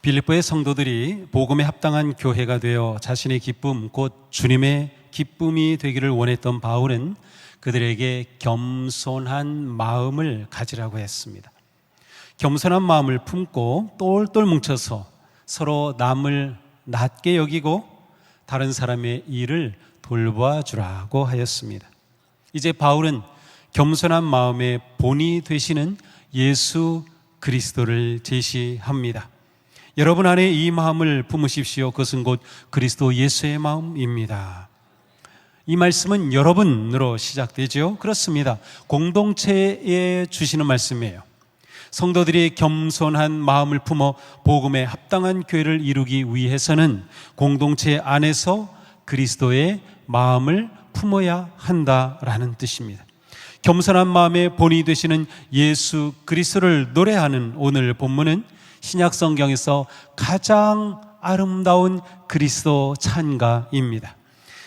빌립보의 성도들이 복음에 합당한 교회가 되어 자신의 기쁨, 곧 주님의 기쁨이 되기를 원했던 바울은 그들에게 겸손한 마음을 가지라고 했습니다. 겸손한 마음을 품고 똘똘 뭉쳐서 서로 남을 낮게 여기고 다른 사람의 일을 돌봐주라고 하였습니다. 이제 바울은 겸손한 마음의 본이 되시는 예수 그리스도를 제시합니다. 여러분 안에 이 마음을 품으십시오. 그것은 곧 그리스도 예수의 마음입니다. 이 말씀은 여러분으로 시작되죠. 그렇습니다. 공동체에 주시는 말씀이에요. 성도들이 겸손한 마음을 품어 복음에 합당한 교회를 이루기 위해서는 공동체 안에서 그리스도의 마음을 품어야 한다라는 뜻입니다. 겸손한 마음의 본이 되시는 예수 그리스도를 노래하는 오늘 본문은 신약 성경에서 가장 아름다운 그리스도 찬가입니다.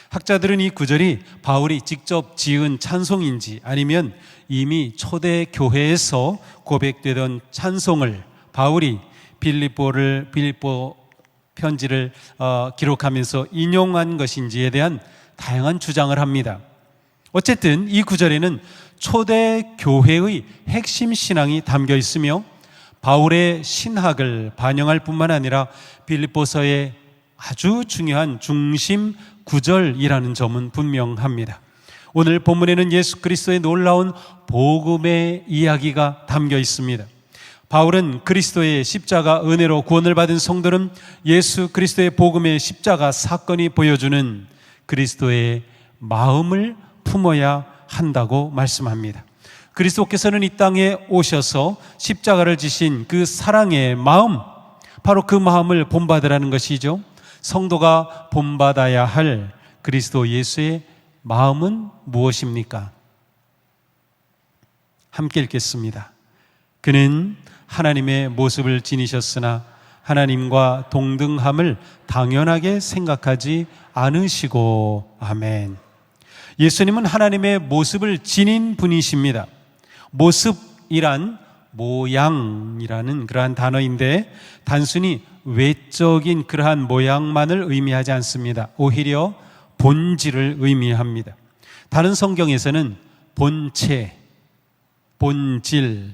학자들은 이 구절이 바울이 직접 지은 찬송인지 아니면 이미 초대 교회에서 고백되던 찬송을 바울이 빌립보 편지를 기록하면서 인용한 것인지에 대한 다양한 주장을 합니다. 어쨌든 이 구절에는 초대 교회의 핵심 신앙이 담겨 있으며 바울의 신학을 반영할 뿐만 아니라 빌립보서의 아주 중요한 중심 구절이라는 점은 분명합니다. 오늘 본문에는 예수 그리스도의 놀라운 복음의 이야기가 담겨 있습니다. 바울은 그리스도의 십자가 은혜로 구원을 받은 성도는 예수 그리스도의 복음의 십자가 사건이 보여주는 그리스도의 마음을 품어야 한다고 말씀합니다. 그리스도께서는 이 땅에 오셔서 십자가를 지신 그 사랑의 마음, 바로 그 마음을 본받으라는 것이죠. 성도가 본받아야 할 그리스도 예수의 마음은 무엇입니까? 함께 읽겠습니다. 그는 하나님의 모습을 지니셨으나 하나님과 동등함을 당연하게 생각하지 않으시고. 아멘. 예수님은 하나님의 모습을 지닌 분이십니다. 모습이란 모양이라는 그러한 단어인데 단순히 외적인 그러한 모양만을 의미하지 않습니다. 오히려 본질을 의미합니다. 다른 성경에서는 본체, 본질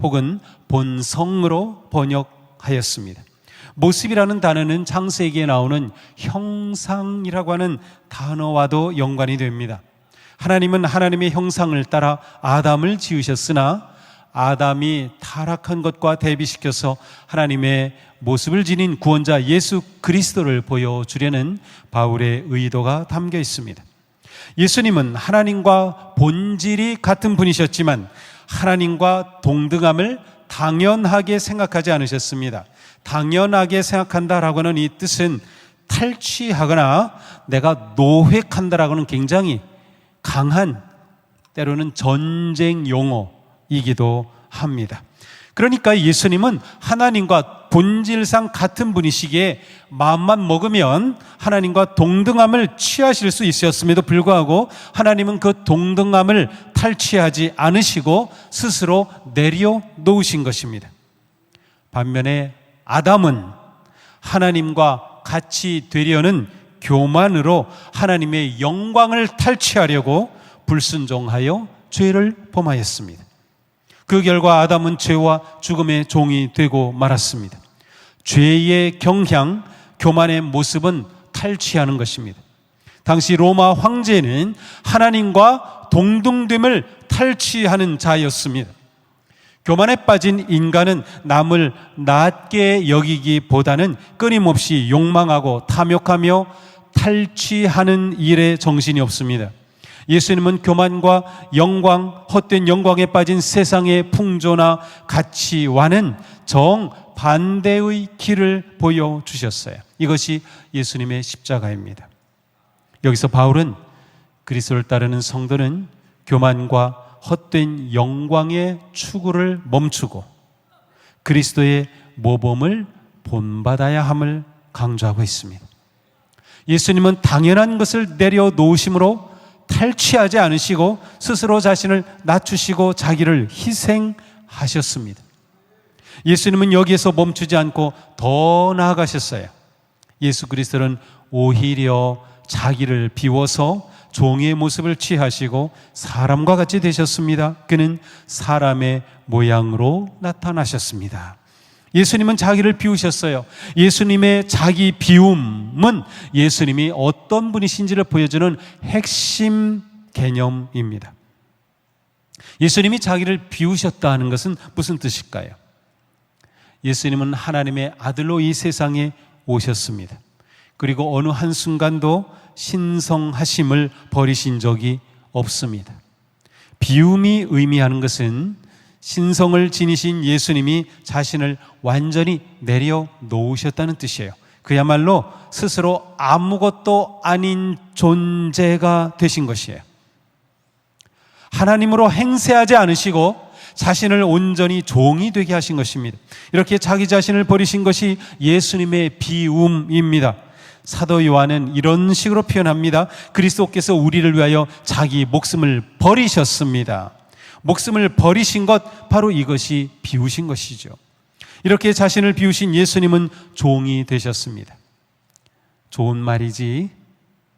혹은 본성으로 번역하였습니다. 모습이라는 단어는 창세기에 나오는 형상이라고 하는 단어와도 연관이 됩니다. 하나님은 하나님의 형상을 따라 아담을 지으셨으나 아담이 타락한 것과 대비시켜서 하나님의 모습을 지닌 구원자 예수 그리스도를 보여주려는 바울의 의도가 담겨 있습니다. 예수님은 하나님과 본질이 같은 분이셨지만 하나님과 동등함을 당연하게 생각하지 않으셨습니다. 당연하게 생각한다라고 하는 이 뜻은 탈취하거나 내가 노획한다라고는 굉장히 강한, 때로는 전쟁 용어이기도 합니다. 그러니까 예수님은 하나님과 본질상 같은 분이시기에 마음만 먹으면 하나님과 동등함을 취하실 수 있었음에도 불구하고 하나님은 그 동등함을 탈취하지 않으시고 스스로 내려놓으신 것입니다. 반면에 아담은 하나님과 같이 되려는 교만으로 하나님의 영광을 탈취하려고 불순종하여 죄를 범하였습니다. 그 결과 아담은 죄와 죽음의 종이 되고 말았습니다. 죄의 경향, 교만의 모습은 탈취하는 것입니다. 당시 로마 황제는 하나님과 동등됨을 탈취하는 자였습니다. 교만에 빠진 인간은 남을 낮게 여기기보다는 끊임없이 욕망하고 탐욕하며 탈취하는 일에 정신이 없습니다. 예수님은 교만과 영광, 헛된 영광에 빠진 세상의 풍조나 가치와는 정반대의 길을 보여주셨어요. 이것이 예수님의 십자가입니다. 여기서 바울은 그리스도를 따르는 성도는 교만과 헛된 영광의 추구를 멈추고 그리스도의 모범을 본받아야 함을 강조하고 있습니다. 예수님은 당연한 것을 내려놓으심으로 탈취하지 않으시고 스스로 자신을 낮추시고 자기를 희생하셨습니다. 예수님은 여기에서 멈추지 않고 더 나아가셨어요. 예수 그리스도는 오히려 자기를 비워서 종의 모습을 취하시고 사람과 같이 되셨습니다. 그는 사람의 모양으로 나타나셨습니다. 예수님은 자기를 비우셨어요. 예수님의 자기 비움은 예수님이 어떤 분이신지를 보여주는 핵심 개념입니다. 예수님이 자기를 비우셨다 하는 것은 무슨 뜻일까요? 예수님은 하나님의 아들로 이 세상에 오셨습니다. 그리고 어느 한순간도 신성하심을 버리신 적이 없습니다. 비움이 의미하는 것은 신성을 지니신 예수님이 자신을 완전히 내려놓으셨다는 뜻이에요. 그야말로 스스로 아무것도 아닌 존재가 되신 것이에요. 하나님으로 행세하지 않으시고 자신을 온전히 종이 되게 하신 것입니다. 이렇게 자기 자신을 버리신 것이 예수님의 비움입니다. 사도 요한은 이런 식으로 표현합니다. 그리스도께서 우리를 위하여 자기 목숨을 버리셨습니다. 목숨을 버리신 것, 바로 이것이 비우신 것이죠. 이렇게 자신을 비우신 예수님은 종이 되셨습니다. 좋은 말이지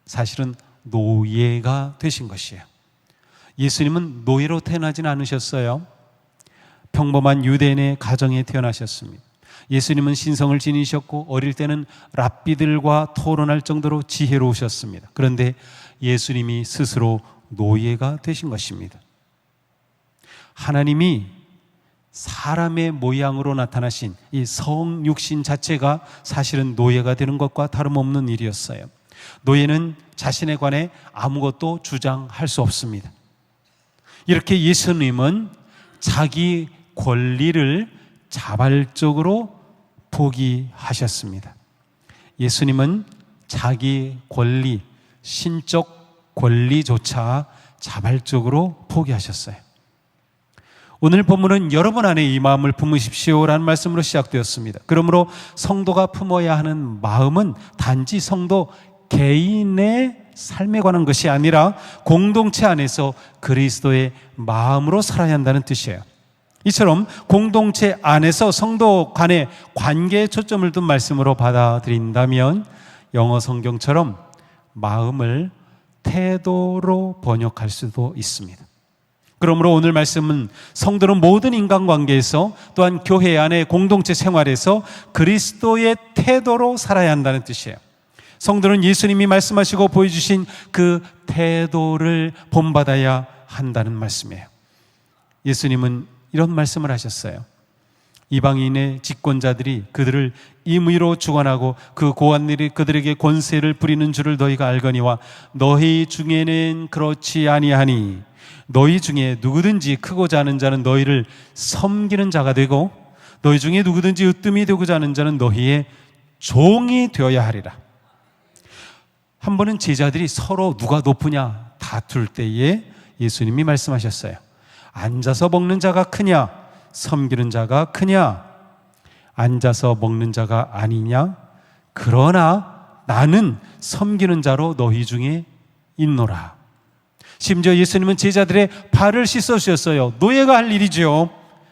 사실은 노예가 되신 것이에요. 예수님은 노예로 태어나진 않으셨어요. 평범한 유대인의 가정에 태어나셨습니다. 예수님은 신성을 지니셨고 어릴 때는 랍비들과 토론할 정도로 지혜로우셨습니다. 그런데 예수님이 스스로 노예가 되신 것입니다. 하나님이 사람의 모양으로 나타나신 이 성육신 자체가 사실은 노예가 되는 것과 다름없는 일이었어요. 노예는 자신에 관해 아무것도 주장할 수 없습니다. 이렇게 예수님은 자기 권리를 자발적으로 포기하셨습니다. 예수님은 자기 권리, 신적 권리조차 자발적으로 포기하셨어요. 오늘 본문은 여러분 안에 이 마음을 품으십시오라는 말씀으로 시작되었습니다. 그러므로 성도가 품어야 하는 마음은 단지 성도 개인의 삶에 관한 것이 아니라 공동체 안에서 그리스도의 마음으로 살아야 한다는 뜻이에요. 이처럼 공동체 안에서 성도 간의 관계에 초점을 둔 말씀으로 받아들인다면 영어 성경처럼 마음을 태도로 번역할 수도 있습니다. 그러므로 오늘 말씀은 성도는 모든 인간관계에서 또한 교회 안의 공동체 생활에서 그리스도의 태도로 살아야 한다는 뜻이에요. 성도는 예수님이 말씀하시고 보여주신 그 태도를 본받아야 한다는 말씀이에요. 예수님은 이런 말씀을 하셨어요. 이방인의 집권자들이 그들을 임의로 주관하고 그 고관들이 그들에게 권세를 부리는 줄을 너희가 알거니와 너희 중에는 그렇지 아니하니 너희 중에 누구든지 크고자 하는 자는 너희를 섬기는 자가 되고 너희 중에 누구든지 으뜸이 되고자 하는 자는 너희의 종이 되어야 하리라. 한 번은 제자들이 서로 누가 높으냐 다툴 때에 예수님이 말씀하셨어요. 앉아서 먹는 자가 크냐 섬기는 자가 크냐? 앉아서 먹는 자가 아니냐? 그러나 나는 섬기는 자로 너희 중에 있노라. 심지어 예수님은 제자들의 발을 씻어주셨어요. 노예가 할 일이죠.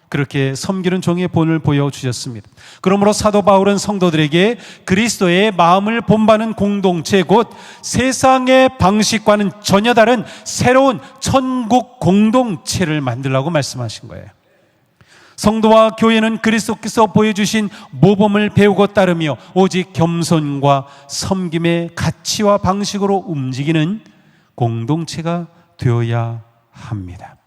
그렇게 섬기는 종의 본을 보여주셨습니다. 그러므로 사도 바울은 성도들에게 그리스도의 마음을 본받는 공동체, 곧 세상의 방식과는 전혀 다른 새로운 천국 공동체를 만들라고 말씀하신 거예요. 성도와 교회는 그리스도께서 보여주신 모범을 배우고 따르며 오직 겸손과 섬김의 가치와 방식으로 움직이는 공동체가 되어야 합니다.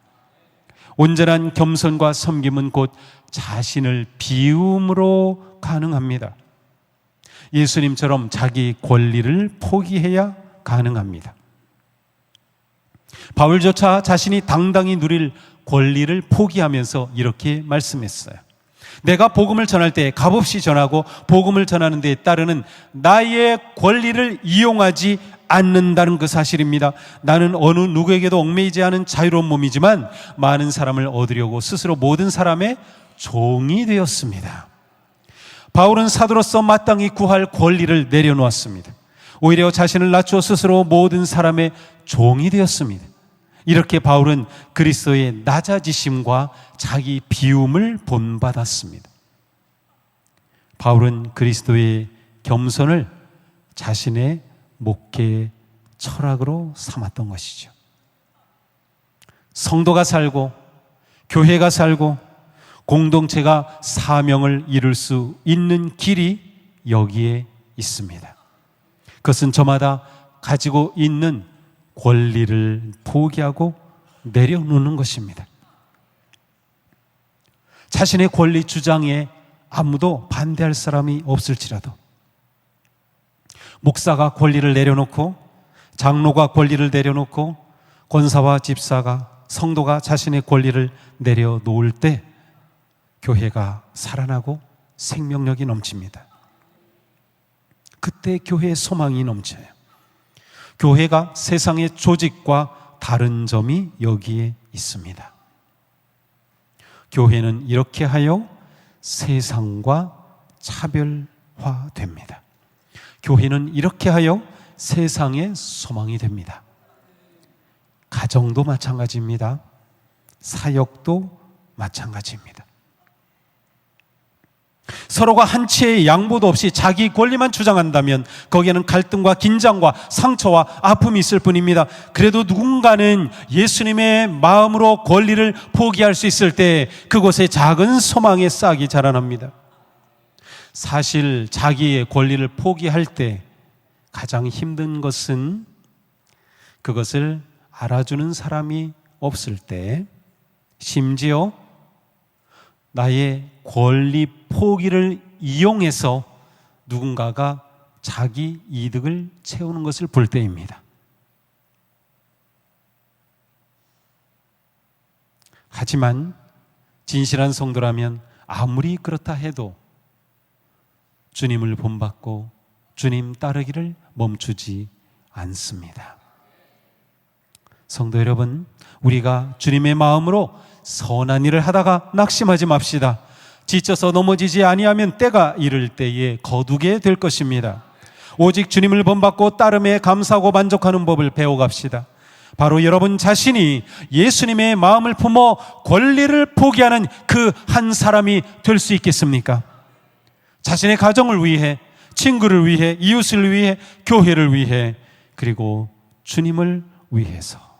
온전한 겸손과 섬김은 곧 자신을 비움으로 가능합니다. 예수님처럼 자기 권리를 포기해야 가능합니다. 바울조차 자신이 당당히 누릴 권리를 포기하면서 이렇게 말씀했어요. 내가 복음을 전할 때 값없이 전하고 복음을 전하는 데에 따르는 나의 권리를 이용하지 않는다는 그 사실입니다. 나는 어느 누구에게도 얽매이지 않은 자유로운 몸이지만 많은 사람을 얻으려고 스스로 모든 사람의 종이 되었습니다. 바울은 사도로서 마땅히 구할 권리를 내려놓았습니다. 오히려 자신을 낮추어 스스로 모든 사람의 종이 되었습니다. 이렇게 바울은 그리스도의 낮아지심과 자기 비움을 본받았습니다. 바울은 그리스도의 겸손을 자신의 목회 철학으로 삼았던 것이죠. 성도가 살고 교회가 살고 공동체가 사명을 이룰 수 있는 길이 여기에 있습니다. 그것은 저마다 가지고 있는 권리를 포기하고 내려놓는 것입니다. 자신의 권리 주장에 아무도 반대할 사람이 없을지라도, 목사가 권리를 내려놓고 장로가 권리를 내려놓고 권사와 집사가, 성도가 자신의 권리를 내려놓을 때 교회가 살아나고 생명력이 넘칩니다. 그때 교회의 소망이 넘쳐요. 교회가 세상의 조직과 다른 점이 여기에 있습니다. 교회는 이렇게 하여 세상과 차별화됩니다. 교회는 이렇게 하여 세상의 소망이 됩니다. 가정도 마찬가지입니다. 사역도 마찬가지입니다. 서로가 한치의 양보도 없이 자기 권리만 주장한다면 거기에는 갈등과 긴장과 상처와 아픔이 있을 뿐입니다. 그래도 누군가는 예수님의 마음으로 권리를 포기할 수 있을 때 그곳에 작은 소망의 싹이 자라납니다. 사실 자기의 권리를 포기할 때 가장 힘든 것은 그것을 알아주는 사람이 없을 때, 심지어 나의 권리 포기를 이용해서 누군가가 자기 이득을 채우는 것을 볼 때입니다. 하지만 진실한 성도라면 아무리 그렇다 해도 주님을 본받고 주님 따르기를 멈추지 않습니다. 성도 여러분, 우리가 주님의 마음으로 선한 일을 하다가 낙심하지 맙시다. 지쳐서 넘어지지 아니하면 때가 이를 때에 거두게 될 것입니다. 오직 주님을 본받고 따름에 감사하고 만족하는 법을 배워갑시다. 바로 여러분 자신이 예수님의 마음을 품어 권리를 포기하는 그 한 사람이 될 수 있겠습니까? 자신의 가정을 위해, 친구를 위해, 이웃을 위해, 교회를 위해, 그리고 주님을 위해서.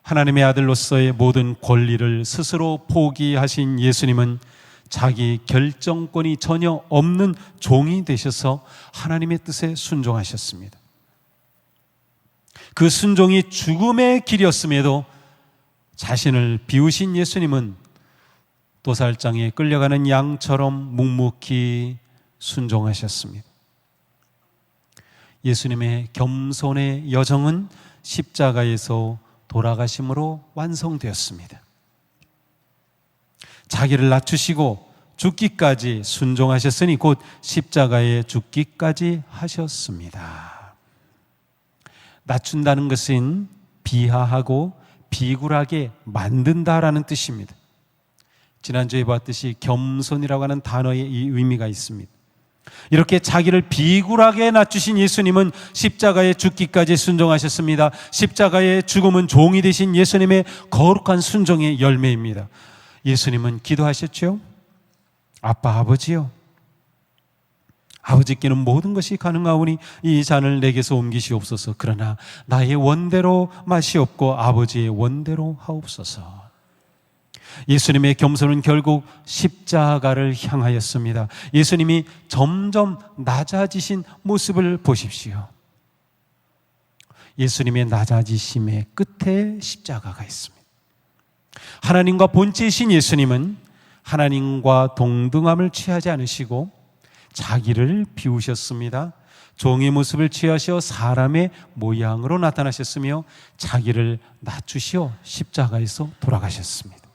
하나님의 아들로서의 모든 권리를 스스로 포기하신 예수님은 자기 결정권이 전혀 없는 종이 되셔서 하나님의 뜻에 순종하셨습니다. 그 순종이 죽음의 길이었음에도 자신을 비우신 예수님은 도살장에 끌려가는 양처럼 묵묵히 순종하셨습니다. 예수님의 겸손의 여정은 십자가에서 돌아가심으로 완성되었습니다. 자기를 낮추시고 죽기까지 순종하셨으니 곧 십자가에 죽기까지 하셨습니다. 낮춘다는 것은 비하하고 비굴하게 만든다라는 뜻입니다. 지난주에 봤듯이 겸손이라고 하는 단어의 이 의미가 있습니다. 이렇게 자기를 비굴하게 낮추신 예수님은 십자가에 죽기까지 순종하셨습니다. 십자가의 죽음은 종이 되신 예수님의 거룩한 순종의 열매입니다. 예수님은 기도하셨죠? 아빠, 아버지요, 아버지께는 모든 것이 가능하오니 이 잔을 내게서 옮기시옵소서. 그러나 나의 원대로 마시옵고 아버지의 원대로 하옵소서. 예수님의 겸손은 결국 십자가를 향하였습니다. 예수님이 점점 낮아지신 모습을 보십시오. 예수님의 낮아지심의 끝에 십자가가 있습니다. 하나님과 본체이신 예수님은 하나님과 동등함을 취하지 않으시고 자기를 비우셨습니다. 종의 모습을 취하시어 사람의 모양으로 나타나셨으며 자기를 낮추시어 십자가에서 돌아가셨습니다.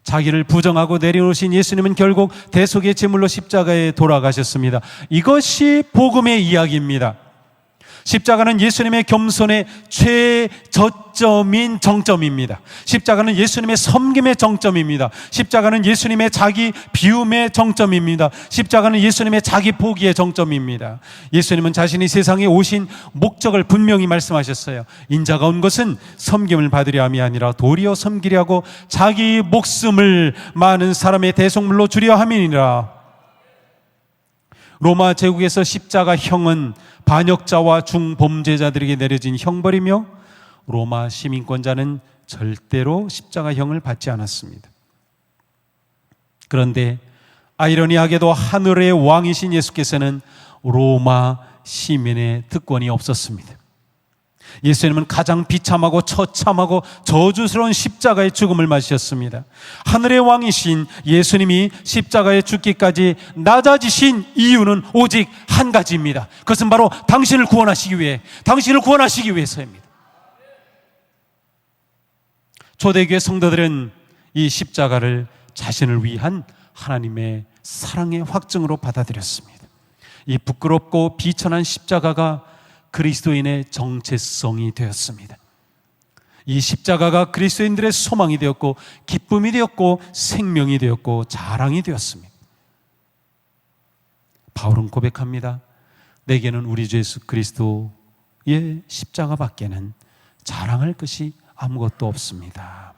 자기를 부정하고 내려놓으신 예수님은 결국 대속의 제물로 십자가에 돌아가셨습니다. 이것이 복음의 이야기입니다. 십자가는 예수님의 겸손의 최저점인 정점입니다. 십자가는 예수님의 섬김의 정점입니다. 십자가는 예수님의 자기 비움의 정점입니다. 십자가는 예수님의 자기 포기의 정점입니다. 예수님은 자신이 세상에 오신 목적을 분명히 말씀하셨어요. 인자가 온 것은 섬김을 받으려 함이 아니라 도리어 섬기려 하고 자기 목숨을 많은 사람의 대속물로 주려 함이니라. 로마 제국에서 십자가형은 반역자와 중범죄자들에게 내려진 형벌이며 로마 시민권자는 절대로 십자가형을 받지 않았습니다. 그런데 아이러니하게도 하늘의 왕이신 예수께서는 로마 시민의 특권이 없었습니다. 예수님은 가장 비참하고 처참하고 저주스러운 십자가의 죽음을 맞으셨습니다. 하늘의 왕이신 예수님이 십자가에 죽기까지 낮아지신 이유는 오직 한 가지입니다. 그것은 바로 당신을 구원하시기 위해서입니다. 초대교회 성도들은 이 십자가를 자신을 위한 하나님의 사랑의 확증으로 받아들였습니다. 이 부끄럽고 비천한 십자가가 그리스도인의 정체성이 되었습니다. 이 십자가가 그리스도인들의 소망이 되었고 기쁨이 되었고 생명이 되었고 자랑이 되었습니다. 바울은 고백합니다. 내게는 우리 주 예수 그리스도의 십자가밖에는 자랑할 것이 아무것도 없습니다.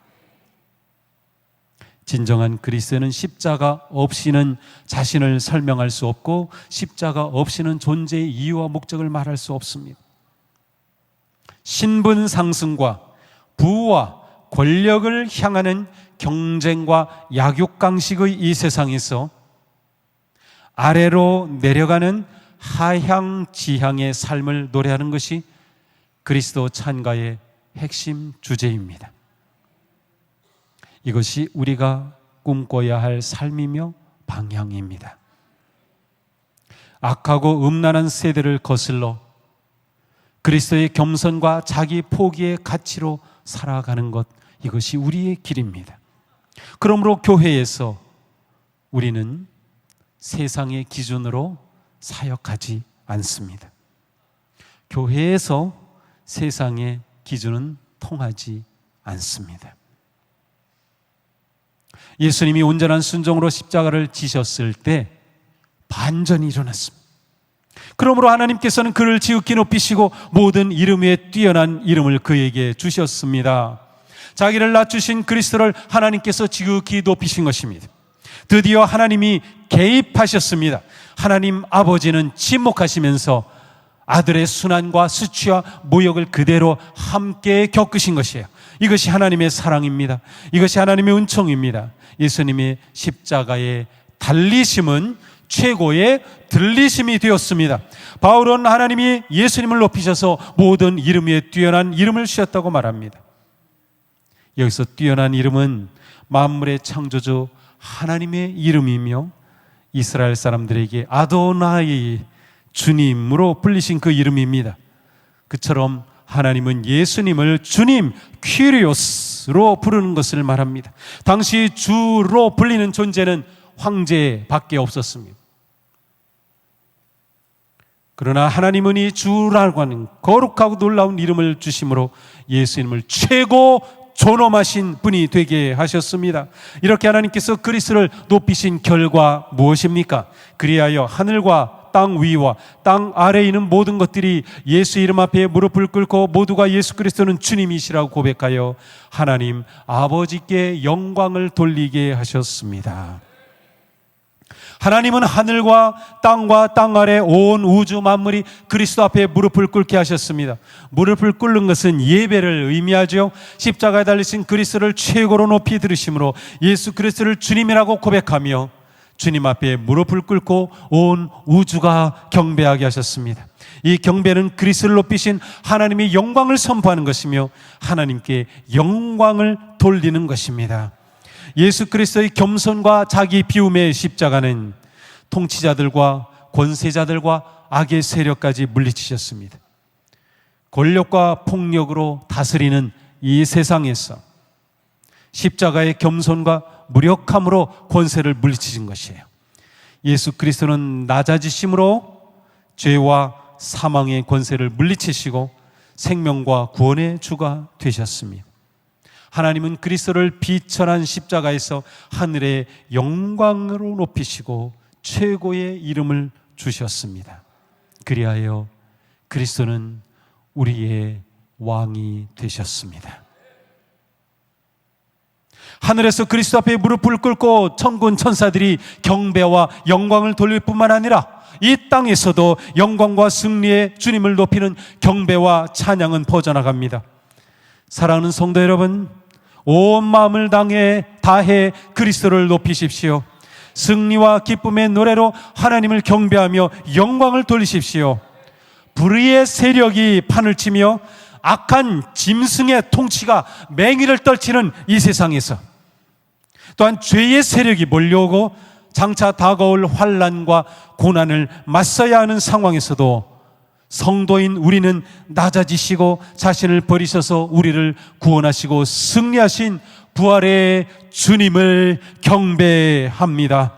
진정한 그리스도는 십자가 없이는 자신을 설명할 수 없고 십자가 없이는 존재의 이유와 목적을 말할 수 없습니다. 신분 상승과 부와 권력을 향하는 경쟁과 약육강식의 이 세상에서 아래로 내려가는 하향지향의 삶을 노래하는 것이 그리스도 찬가의 핵심 주제입니다. 이것이 우리가 꿈꿔야 할 삶이며 방향입니다. 악하고 음란한 세대를 거슬러 그리스도의 겸손과 자기 포기의 가치로 살아가는 것, 이것이 우리의 길입니다. 그러므로 교회에서 우리는 세상의 기준으로 사역하지 않습니다. 교회에서 세상의 기준은 통하지 않습니다. 예수님이 온전한 순종으로 십자가를 지셨을 때 반전이 일어났습니다. 그러므로 하나님께서는 그를 지극히 높이시고 모든 이름 위에 뛰어난 이름을 그에게 주셨습니다. 자기를 낮추신 그리스도를 하나님께서 지극히 높이신 것입니다. 드디어 하나님이 개입하셨습니다. 하나님 아버지는 침묵하시면서 아들의 순환과 수치와 모욕을 그대로 함께 겪으신 것이에요. 이것이 하나님의 사랑입니다. 이것이 하나님의 은총입니다. 예수님의 십자가의 달리심은 최고의 들리심이 되었습니다. 바울은 하나님이 예수님을 높이셔서 모든 이름 위에 뛰어난 이름을 주셨다고 말합니다. 여기서 뛰어난 이름은 만물의 창조주 하나님의 이름이며 이스라엘 사람들에게 아도나이, 주님으로 불리신 그 이름입니다. 그처럼 하나님은 예수님을 주님, 퀴리오스로 부르는 것을 말합니다. 당시 주로 불리는 존재는 황제밖에 없었습니다. 그러나 하나님은 이 주라고 하는 거룩하고 놀라운 이름을 주심으로 예수님을 최고 존엄하신 분이 되게 하셨습니다. 이렇게 하나님께서 그리스도를 높이신 결과 무엇입니까? 그리하여 하늘과 땅 위와 땅 아래에 있는 모든 것들이 예수 이름 앞에 무릎을 꿇고 모두가 예수 그리스도는 주님이시라고 고백하여 하나님 아버지께 영광을 돌리게 하셨습니다. 하나님은 하늘과 땅 아래 온 우주 만물이 그리스도 앞에 무릎을 꿇게 하셨습니다. 무릎을 꿇는 것은 예배를 의미하죠. 십자가에 달리신 그리스도를 최고로 높이 들으심으로 예수 그리스도를 주님이라고 고백하며 주님 앞에 무릎을 꿇고 온 우주가 경배하게 하셨습니다. 이 경배는 그리스도를 높이신 하나님의 영광을 선포하는 것이며 하나님께 영광을 돌리는 것입니다. 예수 그리스도의 겸손과 자기 비움의 십자가는 통치자들과 권세자들과 악의 세력까지 물리치셨습니다. 권력과 폭력으로 다스리는 이 세상에서 십자가의 겸손과 무력함으로 권세를 물리치신 것이에요. 예수 그리스도는 낮아지심으로 죄와 사망의 권세를 물리치시고 생명과 구원의 주가 되셨습니다. 하나님은 그리스도를 비천한 십자가에서 하늘의 영광으로 높이시고 최고의 이름을 주셨습니다. 그리하여 그리스도는 우리의 왕이 되셨습니다. 하늘에서 그리스도 앞에 무릎을 꿇고 천군 천사들이 경배와 영광을 돌릴 뿐만 아니라 이 땅에서도 영광과 승리의 주님을 높이는 경배와 찬양은 퍼져나갑니다. 사랑하는 성도 여러분, 온 마음을 다해 그리스도를 높이십시오. 승리와 기쁨의 노래로 하나님을 경배하며 영광을 돌리십시오. 불의의 세력이 판을 치며 악한 짐승의 통치가 맹위를 떨치는 이 세상에서, 또한 죄의 세력이 몰려오고 장차 다가올 환난과 고난을 맞서야 하는 상황에서도 성도인 우리는 낮아지시고 자신을 버리셔서 우리를 구원하시고 승리하신 부활의 주님을 경배합니다.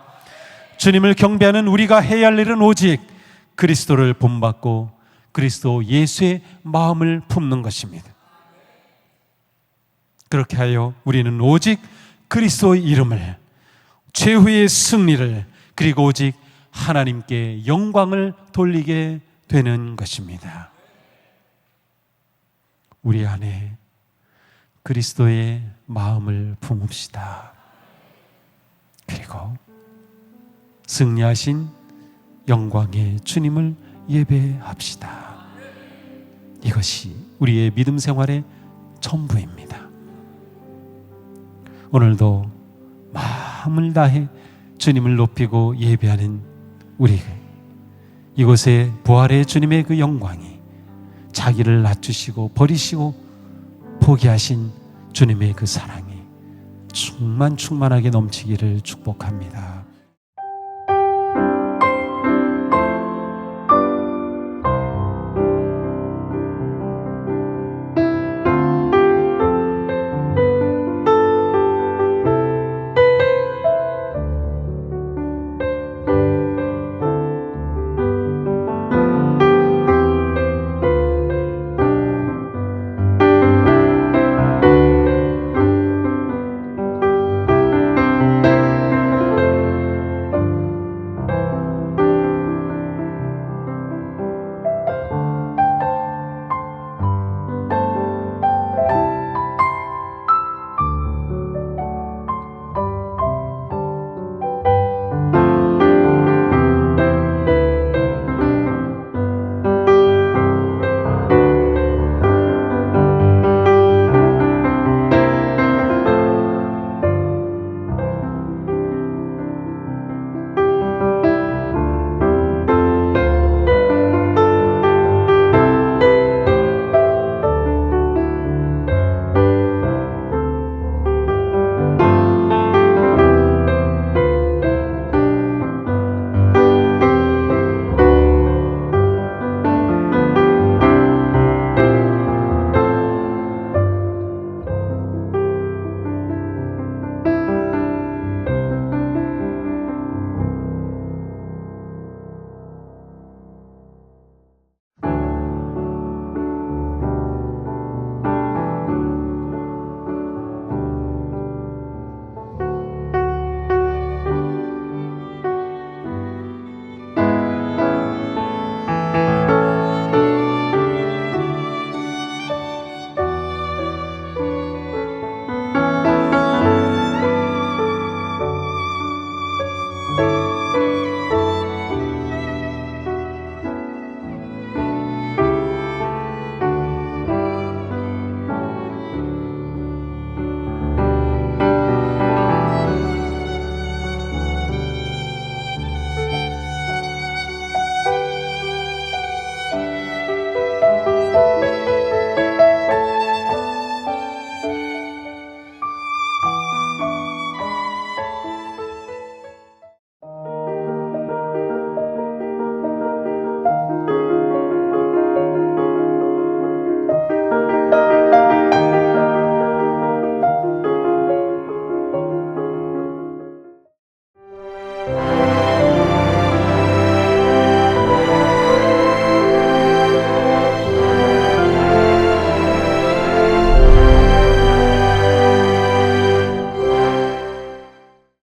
주님을 경배하는 우리가 해야 할 일은 오직 그리스도를 본받고 그리스도 예수의 마음을 품는 것입니다. 그렇게 하여 우리는 오직 그리스도의 이름을, 최후의 승리를, 그리고 오직 하나님께 영광을 돌리게 되는 것입니다. 우리 안에 그리스도의 마음을 품읍시다. 그리고 승리하신 영광의 주님을 예배합시다. 이것이 우리의 믿음 생활의 전부입니다. 오늘도 마음을 다해 주님을 높이고 예배하는 우리, 이곳에 부활의 주님의 그 영광이, 자기를 낮추시고 버리시고 포기하신 주님의 그 사랑이 충만하게 넘치기를 축복합니다.